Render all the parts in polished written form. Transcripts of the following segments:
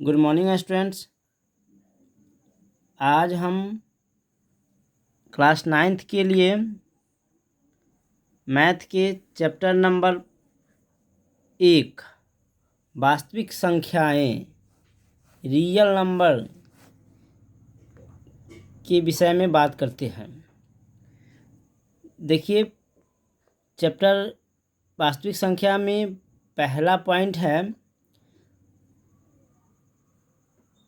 Good morning students. आज हम class 9th के लिए मैथ के चैप्टर नंबर 1 वास्तविक संख्याएं रियल नंबर के विषय में बात करते हैं। देखिए, चैप्टर वास्तविक संख्या में पहला पॉइंट है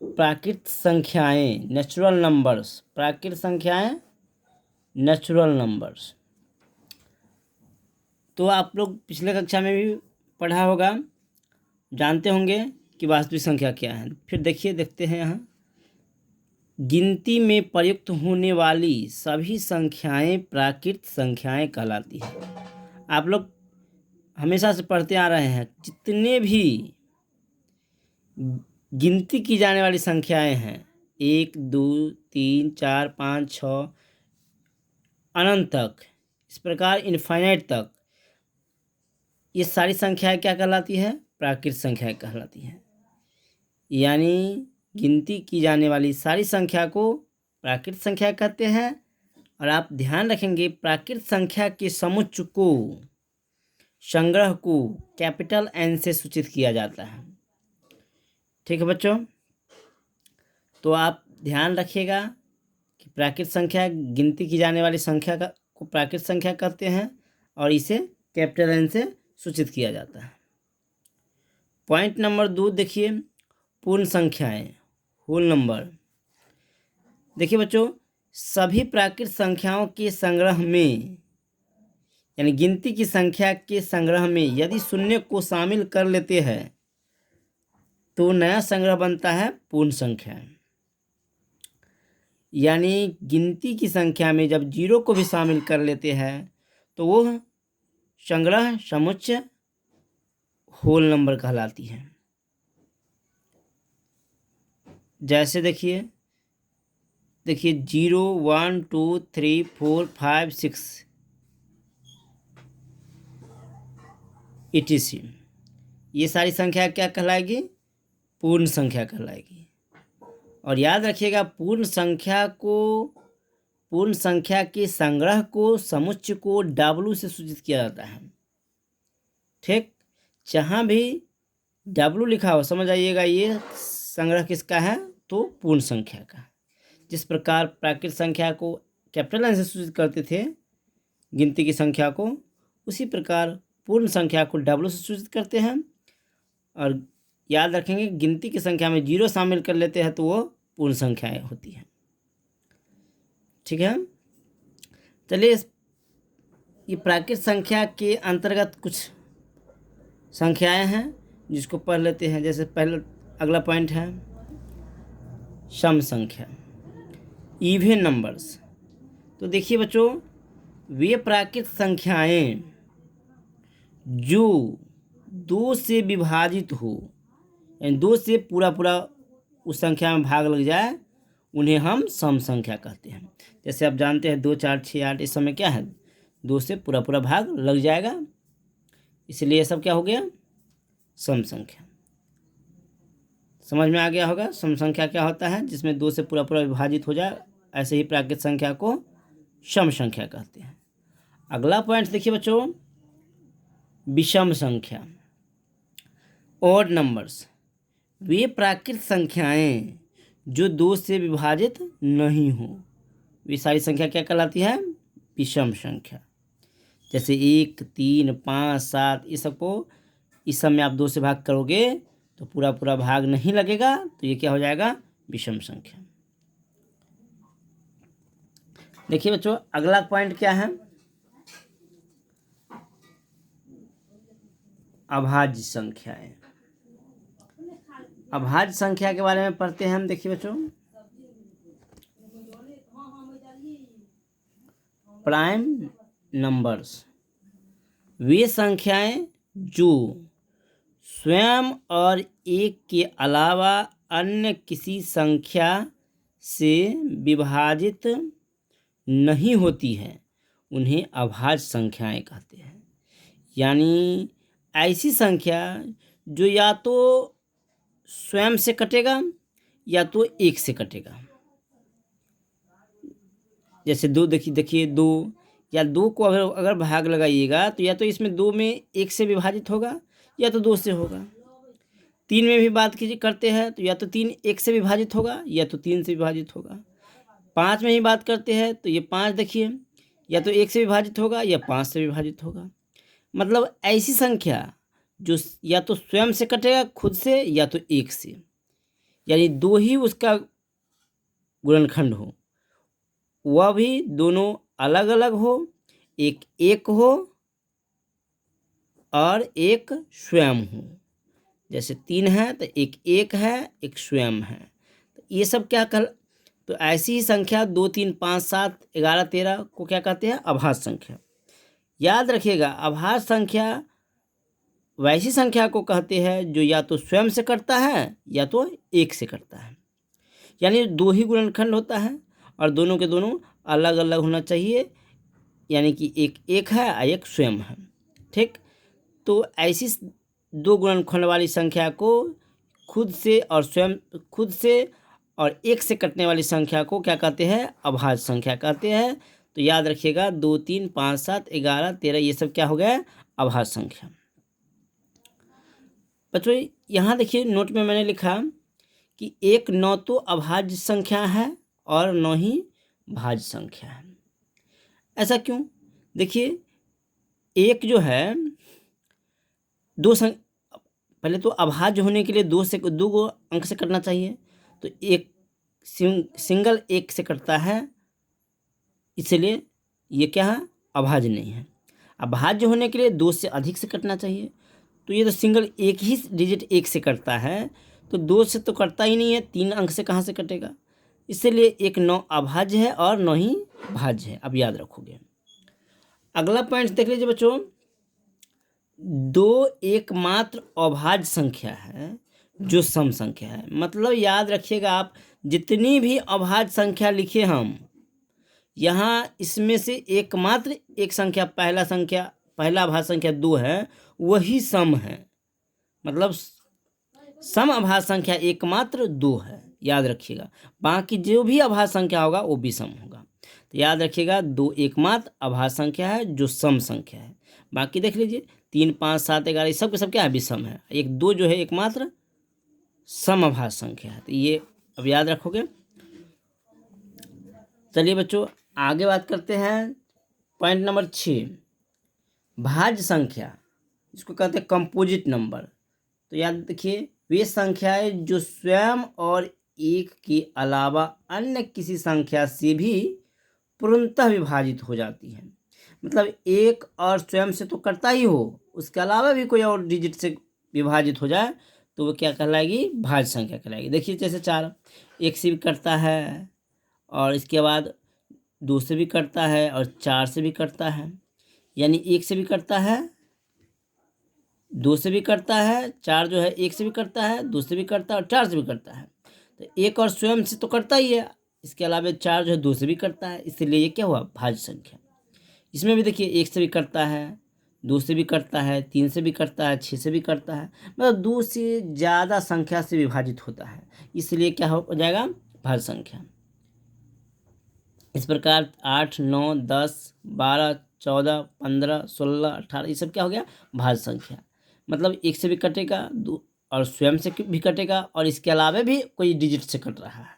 प्राकृत संख्याएं नेचुरल नंबर्स। प्राकृत संख्याएं नेचुरल नंबर्स तो आप लोग पिछले कक्षा में भी पढ़ा होगा, जानते होंगे कि वास्तविक संख्या क्या है। फिर देखते हैं यहाँ गिनती में प्रयुक्त होने वाली सभी संख्याएं प्राकृत संख्याएं कहलाती हैं। आप लोग हमेशा से पढ़ते आ रहे हैं, जितने भी गिनती की जाने वाली संख्याएं हैं 1 2 3 4 5 6 अनंत तक, इस प्रकार इनफाइनाइट तक, ये सारी संख्याएं क्या कहलाती है? प्राकृत संख्याएं कहलाती हैं। यानी गिनती की जाने वाली सारी संख्या को प्राकृत संख्या कहते हैं। और आप ध्यान रखेंगे, प्राकृत संख्या के समुच्चय को, संग्रह को कैपिटल एन से सूचित किया जाता है। ठीक है बच्चों, तो आप ध्यान रखिएगा कि प्राकृत संख्या, गिनती की जाने वाली संख्या को प्राकृत संख्या कहते हैं और इसे कैपिटल एन से सूचित किया जाता है। पॉइंट नंबर 2 देखिए, पूर्ण संख्याएं होल नंबर। देखिए बच्चों, सभी प्राकृत संख्याओं के संग्रह में, यानी गिनती की संख्या के संग्रह में यदि शून्य को शामिल कर लेते हैं तो नया संग्रह बनता है पूर्ण संख्या। यानी गिनती की संख्या में जब 0 को भी शामिल कर लेते हैं तो वो संग्रह समुच्चय होल नंबर कहलाती है। जैसे देखिए 0 1 2 3 4 5 6 etc, ये सारी संख्या क्या कहलाएगी? पूर्ण संख्या कहलाएगी। और याद रखिएगा, पूर्ण संख्या के संग्रह को, समुच्चय को W से सूचित किया जाता है। ठीक, जहाँ भी W लिखा हो समझ आइएगा ये संग्रह किसका है? तो पूर्ण संख्या का। जिस प्रकार प्राकृत संख्या को कैपिटल एन से सूचित करते थे गिनती की संख्या को, उसी प्रकार पूर्ण संख्या को W से सूचित करते हैं। और याद रखेंगे, गिनती की संख्या में 0 शामिल कर लेते हैं तो वो पूर्ण संख्याएं होती हैं। ठीक है, चलिए ये प्राकृत संख्या के अंतर्गत कुछ संख्याएं हैं जिसको पढ़ लेते हैं। जैसे अगला पॉइंट है सम संख्या, इवन नंबर्स। तो देखिए बच्चों, वे प्राकृत संख्याएं जो 2 से विभाजित हो, यानी 2 से पूरा उस संख्या में भाग लग जाए, उन्हें हम सम संख्या कहते हैं। जैसे आप जानते हैं 2 4 6 8, इस समय क्या है? 2 से पूरा भाग लग जाएगा, इसलिए ये सब क्या हो गया? सम संख्या। समझ में आ गया होगा सम संख्या क्या होता है? जिसमें 2 से पूरा विभाजित हो जाए, ऐसे ही प्राकृत संख्या को सम संख्या कहते हैं। अगला पॉइंट देखिए बच्चों, विषम संख्या, ऑड नंबर्स। वे प्राकृत संख्याएं जो 2 से विभाजित नहीं हो, वे सारी संख्या क्या कहलाती है? विषम संख्या। जैसे 1 3 5 7, इस समय आप 2 से भाग करोगे तो पूरा भाग नहीं लगेगा, तो ये क्या हो जाएगा? विषम संख्या। देखिए बच्चों, अगला पॉइंट क्या है? अभाज्य संख्याएं। अभाज्य संख्या के बारे में पढ़ते हैं हम। देखिए बच्चों, प्राइम नंबर्स, वे संख्याएं जो स्वयं और 1 के अलावा अन्य किसी संख्या से विभाजित नहीं होती हैं, उन्हें अभाज्य संख्याएं कहते हैं। यानी ऐसी संख्या जो या तो स्वयं से कटेगा या तो एक से कटेगा। जैसे दो, देखिए दो, या दो को अगर भाग लगाइएगा तो या तो इसमें दो में एक से विभाजित होगा या तो दो से होगा। तीन में भी बात कीजिए करते हैं तो या तो तीन एक से विभाजित होगा या तो तीन से विभाजित होगा। पाँच में ही बात करते हैं तो ये पाँच देखिए या तो एक से विभाजित होगा या पाँच से विभाजित होगा। मतलब ऐसी संख्या जो या तो स्वयं से कटेगा खुद से या तो एक से, यानी दो ही उसका गुणनखंड हो, वह भी दोनों अलग अलग हो, एक एक हो और एक स्वयं हो। जैसे तीन है तो एक एक है, एक स्वयं है। तो ये सब क्या कर, तो ऐसी ही संख्या 2 3 5 7 11 13 को क्या कहते हैं? अभाज्य संख्या। याद रखिएगा, अभाज्य संख्या वैसी संख्या को कहते हैं जो या तो स्वयं से करता है या तो एक से करता है। यानी दो ही गुणनखंड होता है और दोनों के दोनों अलग अलग होना चाहिए, यानी कि एक एक है और एक स्वयं है। ठीक, तो ऐसी दो गुणनखंड वाली संख्या को खुद से और एक से कटने वाली संख्या को क्या कहते हैं? अभाज्य संख्या कहते हैं। तो याद रखिएगा 2 3 5 7 11 13 ये सब क्या हो गया? अभाज्य संख्या। बच्चों यहाँ देखिए नोट में मैंने लिखा कि एक न तो अभाज्य संख्या है और न ही भाज्य संख्या है। ऐसा क्यों? देखिए एक जो है पहले तो अभाज्य होने के लिए दो को अंक से कटना चाहिए, तो एक सिंगल एक से कटता है, इसलिए ये क्या है? अभाज्य नहीं है। अभाज्य होने के लिए दो से अधिक से कटना चाहिए, तो ये तो सिंगल एक ही डिजिट एक से कटता है, तो दो से तो कटता ही नहीं है, तीन अंक से कहाँ से कटेगा? इसलिए एक नौ अभाज्य है और नौ ही भाज्य है। अब याद रखोगे। अगला पॉइंट देख लीजिए बच्चों, दो एकमात्र अभाज्य संख्या है जो सम संख्या है। मतलब याद रखिएगा, आप जितनी भी अभाज्य संख्या लिखे हम यहाँ, इसमें से एकमात्र एक संख्या पहला अभाज्य संख्या दो है, वही सम है। मतलब सम अभाज्य संख्या एकमात्र दो है, याद रखिएगा। बाकी जो भी अभाज्य संख्या होगा वो भी सम होगा। तो याद रखिएगा, दो एकमात्र अभाज्य संख्या है जो सम संख्या है। बाकी देख लीजिए 3 5 7 11 ये सब के सब क्या है? विषम है। एक दो जो है एकमात्र सम अभाज्य संख्या है। तो ये अब याद रखोगे। चलिए बच्चों आगे बात करते हैं। पॉइंट नंबर 6, भाज्य संख्या, इसको कहते हैं कंपोजिट नंबर। तो याद देखिए, वे संख्याएं जो स्वयं और एक के अलावा अन्य किसी संख्या से भी पूर्णतः विभाजित हो जाती है। मतलब एक और स्वयं से तो करता ही हो, उसके अलावा भी कोई और डिजिट से विभाजित हो जाए तो वो क्या कहलाएगी? भाज्य संख्या कहलाएगी। देखिए जैसे 4 एक से भी करता है और इसके बाद 2 से भी करता है और 4 से भी करता है, यानी एक से भी करता है, 2 से भी करता है, 4 जो है एक से भी करता है, 2 से भी करता है और 4 से भी करता है। तो एक और स्वयं से तो करता ही है, इसके अलावा 4 जो है 2 से भी करता है, इसलिए ये क्या हुआ? भाज्य संख्या। इसमें भी देखिए एक से भी करता है, 2 से भी करता है, 3 से भी करता है, 6 से भी करता है, मतलब 2 से ज़्यादा संख्या से विभाजित होता है, इसलिए क्या हो जाएगा? भाज्य संख्या। इस प्रकार 8 9 10 12 14 15 16 18 ये सब क्या हो गया? भाज्य संख्या। मतलब एक से भी कटेगा, दो और स्वयं से भी कटेगा और इसके अलावा भी कोई डिजिट से कट रहा है,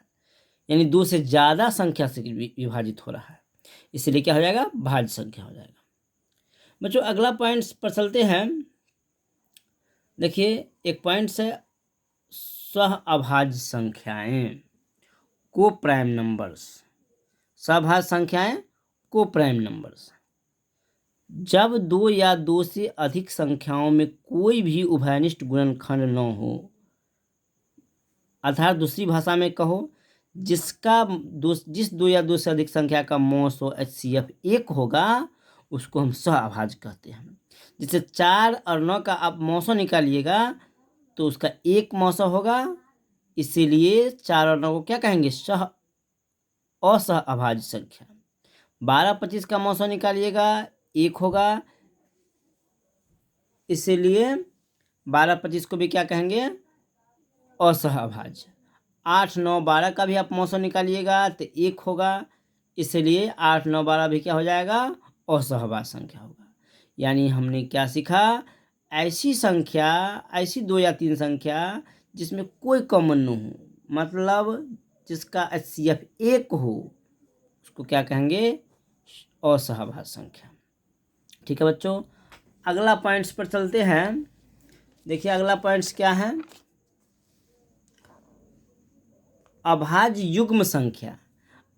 यानी 2 से ज़्यादा संख्या से विभाजित हो रहा है, इसलिए क्या हो जाएगा? भाज्य संख्या हो जाएगा। बच्चों अगला पॉइंट पर चलते हैं। देखिए एक पॉइंट से सह अभाज्य संख्याएं, को प्राइम नंबर्स। सहभाज्य संख्याएं को प्राइम नंबर्स, जब दो या दो से अधिक संख्याओं में कोई भी उभयनिष्ठ गुणनखंड न हो, अर्थात दूसरी भाषा में कहो, जिस दो या दो से अधिक संख्या का मौसो HCF एक होगा, उसको हम सह अभाज्य कहते हैं। जैसे 4 और 9 का आप मौसो निकालिएगा तो उसका एक मौसो होगा, इसीलिए 4 और 9 को क्या कहेंगे? असह अभाज्य संख्या। 12 25 का मौसो निकालिएगा, एक होगा, इसीलिए 12 25 को भी क्या कहेंगे? असहभाज्य। 8, 9, 12 का भी आप मौसम निकालिएगा तो 1 होगा, इसलिए 8, 9, 12 भी क्या हो जाएगा, असहभाज्य संख्या होगा। यानी हमने क्या सीखा, ऐसी संख्या, ऐसी 2 या 3 संख्या जिसमें कोई कॉमन न हो, मतलब जिसका HCF 1 हो, उसको क्या कहेंगे, असहभाज्य संख्या। ठीक है बच्चों, अगला पॉइंट्स पर चलते हैं। देखिए अगला पॉइंट्स क्या है, अभाज्य युग्म संख्या।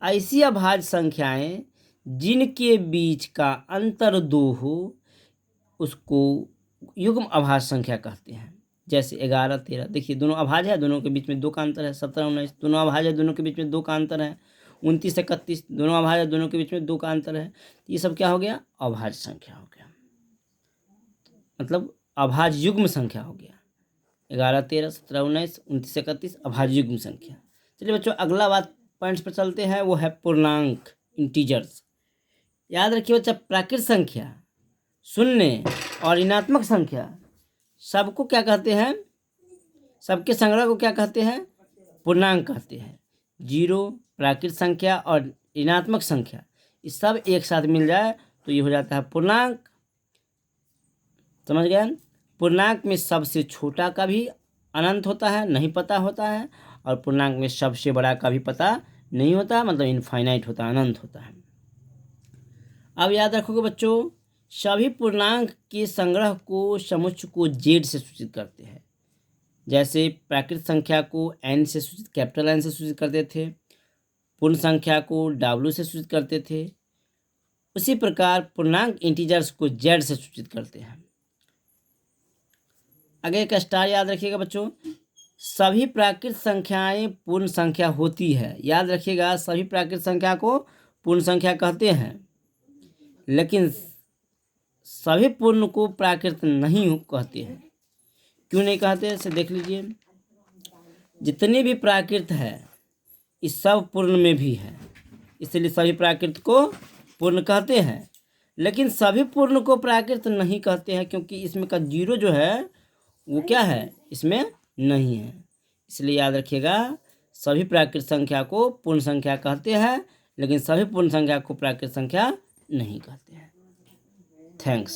ऐसी अभाज्य संख्याएं जिनके बीच का अंतर 2 हो, उसको युग्म अभाज्य संख्या कहते हैं। जैसे 11, 13, देखिए दोनों अभाज्य है, दोनों के बीच में 2 का अंतर है। 17, 19 दोनों अभाज्य है, दोनों के बीच में 2 का अंतर है। 29, 31 दोनों अभाज्य है, दोनों के बीच में 2 का अंतर है। ये सब क्या हो गया, अभाज्य संख्या हो गया, मतलब अभाज्य युग्म संख्या हो गया। 11, 13, 17, 19, 29, 31 अभाज्य युग्म संख्या। चलिए बच्चों अगला बात पॉइंट्स पर चलते हैं, वो है पूर्णांक, इंटीजर्स। याद रखिए बच्चा, प्राकृत संख्या, शून्य और ऋणात्मक संख्या सबको क्या कहते हैं, सबके संग्रह को क्या कहते हैं, पूर्णांक कहते हैं। 0, प्राकृत संख्या और ऋणात्मक संख्या, ये सब एक साथ मिल जाए तो ये हो जाता है पूर्णांक। समझ गए, पूर्णांक में सबसे छोटा का भी अनंत होता है, नहीं पता होता है, और पूर्णांक में सबसे बड़ा का भी पता नहीं होता, मतलब इनफाइनाइट होता है, अनंत होता है। अब याद रखोगे बच्चों, सभी पूर्णांक के संग्रह को, समुच्चय को Z से सूचित करते हैं। जैसे प्राकृत संख्या को N से सूचित, कैपिटल N से सूचित करते थे, पूर्ण संख्या को W से सूचित करते थे, उसी प्रकार पूर्णांक इंटीजर्स को Z से सूचित करते हैं। आगे एक स्टार याद रखिएगा बच्चों, सभी प्राकृत संख्याएं पूर्ण संख्या होती है। याद रखिएगा, सभी प्राकृत संख्या को पूर्ण संख्या कहते हैं, लेकिन सभी पूर्ण को प्राकृत नहीं कहते हैं। क्यों नहीं कहते, इसे देख लीजिए। जितने भी प्राकृत है इस सब पूर्ण में भी है, इसलिए सभी प्राकृत को पूर्ण कहते हैं, लेकिन सभी पूर्ण को प्राकृत नहीं कहते हैं, क्योंकि इसमें का 0 जो है वो क्या है, इसमें नहीं है। इसलिए याद रखिएगा, सभी प्राकृत संख्या को पूर्ण संख्या कहते हैं, लेकिन सभी पूर्ण संख्या को प्राकृत संख्या नहीं कहते हैं। थैंक्स।